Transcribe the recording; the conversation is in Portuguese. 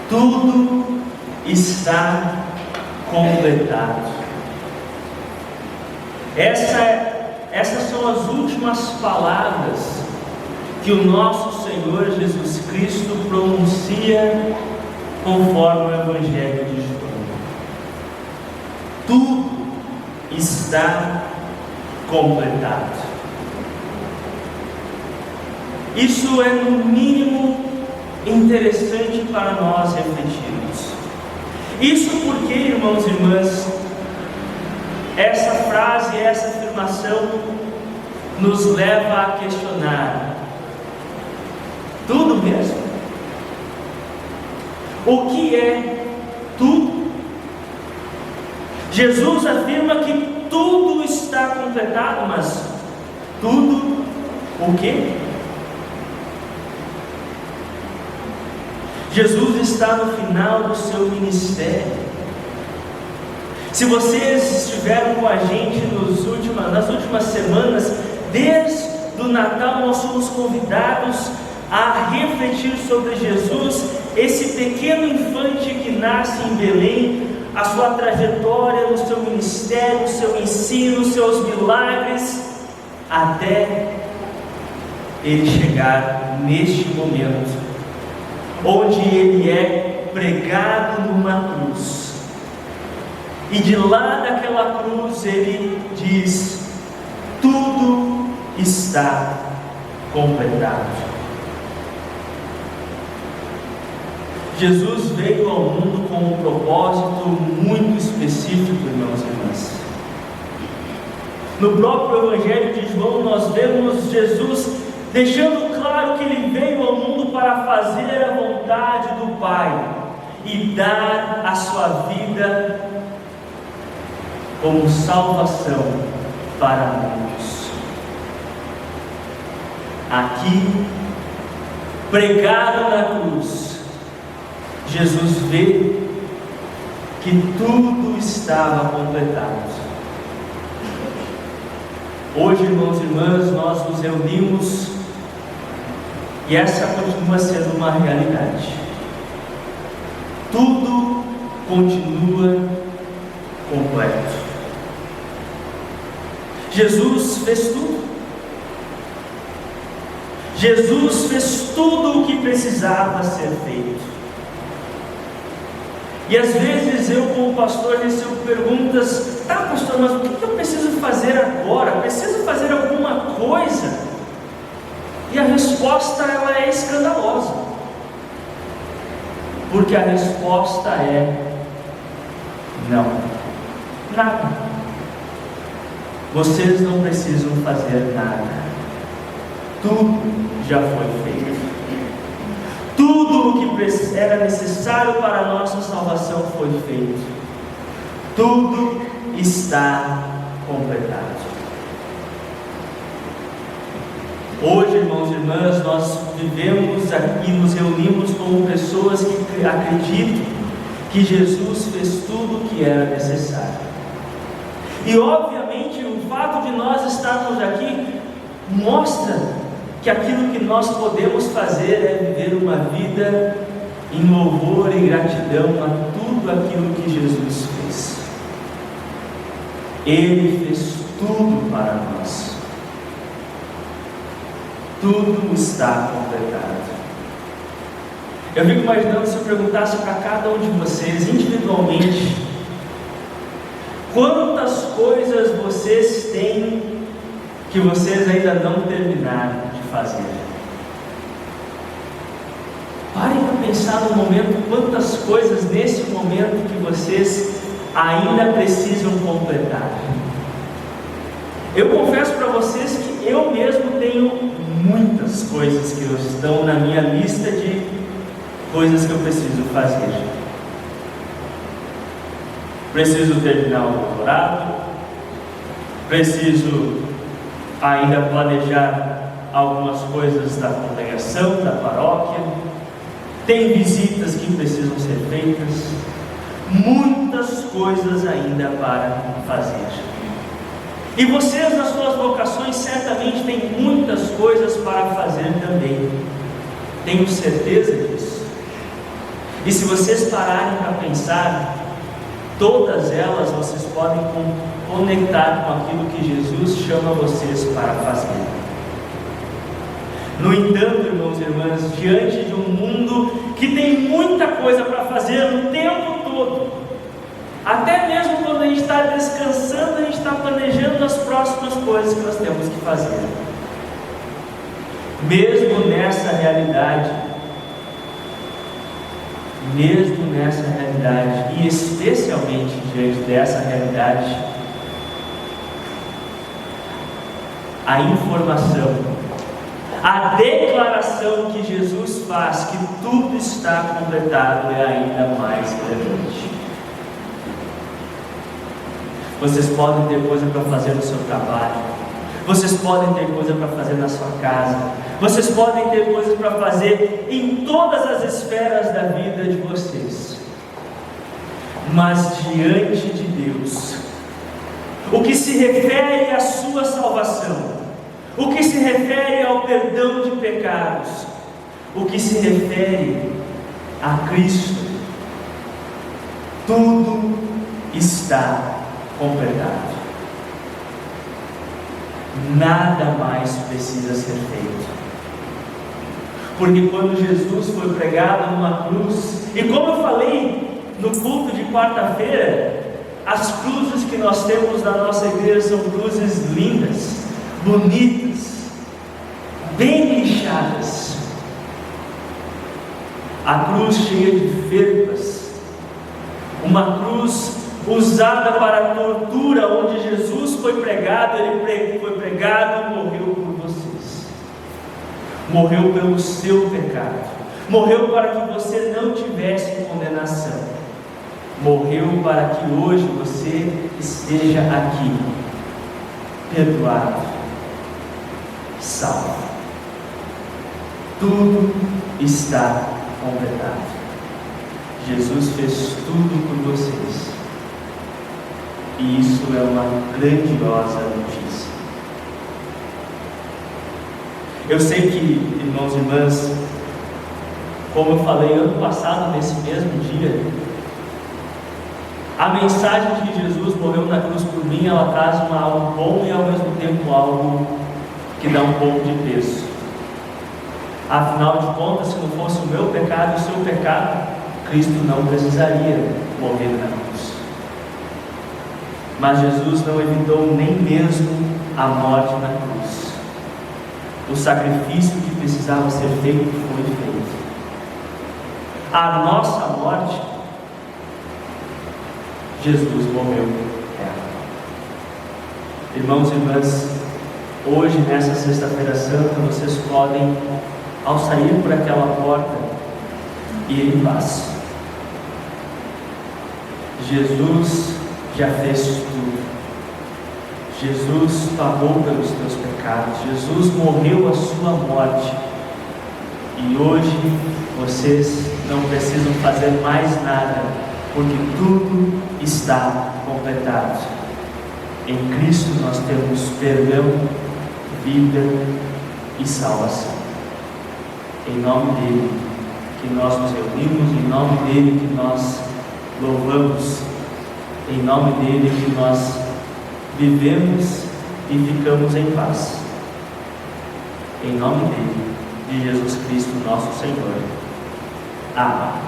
Tudo está completado. Essas são as últimas palavras que o nosso Senhor Jesus Cristo pronuncia conforme o Evangelho de João. Tudo está completado. Isso é no mínimo interessante para nós refletirmos. Isso porque, irmãos e irmãs, essa frase, essa afirmação nos leva a questionar: tudo mesmo? O que é tudo? Jesus afirma que tudo está completado, mas tudo o quê? Jesus está no final do seu ministério. Se vocês estiveram com a gente nas últimas semanas, desde o Natal, nós somos convidados a refletir sobre Jesus, esse pequeno infante que nasce em Belém, a sua trajetória no seu ministério, o seu ensino, os seus milagres, até ele chegar neste momento, onde ele é pregado numa cruz. E de lá daquela cruz ele diz: tudo está completado. Jesus veio ao mundo com um propósito muito específico, irmãos e irmãs. No próprio Evangelho de João nós vemos Jesus deixando claro que ele veio ao mundo para fazer a vontade do Pai e dar a sua vida como salvação para muitos. Aqui, pregado na cruz, Jesus vê que tudo estava completado. Hoje, irmãos e irmãs, nós nos reunimos e essa continua sendo uma realidade. Tudo continua completo. Jesus fez tudo. Jesus fez tudo o que precisava ser feito. E às vezes eu, como pastor, recebo perguntas: tá, pastor, mas o que eu preciso fazer agora? Preciso fazer alguma coisa? E a resposta, ela é escandalosa, porque a resposta é não, nada. Vocês não precisam fazer nada. Tudo já foi feito. Tudo o que era necessário para a nossa salvação foi feito. Tudo está completado. Hoje, irmãos e irmãs, nós vivemos aqui, nos reunimos como pessoas que acreditam que Jesus fez tudo o que era necessário. E obviamente o fato de nós estarmos aqui mostra que aquilo que nós podemos fazer é viver uma vida em louvor e gratidão a tudo aquilo que Jesus fez. Ele fez tudo para nós. Tudo está completado. Eu fico imaginando se eu perguntasse para cada um de vocês individualmente: quantas coisas vocês têm que vocês ainda não terminaram de fazer? Parem para pensar no momento, quantas coisas nesse momento que vocês ainda precisam completar. Eu confesso para vocês que eu mesmo tenho muitas coisas que estão na minha lista de coisas que eu preciso fazer. Preciso terminar o doutorado, preciso ainda planejar algumas coisas da congregação, da paróquia, tem visitas que precisam ser feitas, muitas coisas ainda para fazer. E vocês, nas suas vocações, certamente têm muitas coisas para fazer também. Tenho certeza disso. E se vocês pararem para pensar, todas elas vocês podem conectar com aquilo que Jesus chama vocês para fazer. No entanto, irmãos e irmãs, diante de um mundo que tem muita coisa para fazer o tempo todo, até mesmo quando a gente está descansando, a gente está planejando as próximas coisas que nós temos que fazer. Mesmo nessa realidade, e especialmente diante dessa realidade, a informação, a declaração que Jesus faz que tudo está completado é ainda mais relevante. Vocês podem ter coisa para fazer no seu trabalho, vocês podem ter coisa para fazer na sua casa, vocês podem ter coisas para fazer em todas as esferas da vida de vocês, mas diante de Deus, o que se refere à sua salvação, o que se refere ao perdão de pecados, o que se refere a Cristo, tudo está completado. Nada mais precisa ser feito. Porque quando Jesus foi pregado numa cruz, e como eu falei no culto de quarta-feira, as cruzes que nós temos na nossa igreja são cruzes lindas, bonitas, bem lixadas. A cruz cheia de ferpas, uma cruz usada para a tortura, onde Jesus foi pregado, ele foi pregado e morreu por vocês, morreu pelo seu pecado, morreu para que você não tivesse condenação, morreu para que hoje você esteja aqui, perdoado, salvo. Tudo está completado. Jesus fez tudo por vocês. E isso é uma grandiosa notícia. Eu sei que, irmãos e irmãs, como eu falei ano passado, nesse mesmo dia, a mensagem de que Jesus morreu na cruz por mim, ela traz algo bom e ao mesmo tempo algo que dá um pouco de peso. Afinal de contas, se não fosse o meu pecado e o seu pecado, Cristo não precisaria morrer na cruz. Mas Jesus não evitou nem mesmo a morte na cruz. O sacrifício que precisava ser feito foi feito. A nossa morte, Jesus morreu por ela. Irmãos e irmãs, hoje, nessa sexta-feira santa, vocês podem, ao sair por aquela porta, ir em paz. Jesus já fez tudo. Jesus pagou pelos teus pecados. Jesus morreu a sua morte. E hoje vocês não precisam fazer mais nada, porque tudo está completado. Em Cristo nós temos perdão, vida e salvação. Em nome dele que nós nos reunimos, em nome dele que nós louvamos, em nome dele que nós vivemos e ficamos em paz. Em nome dele, de Jesus Cristo, nosso Senhor. Amém.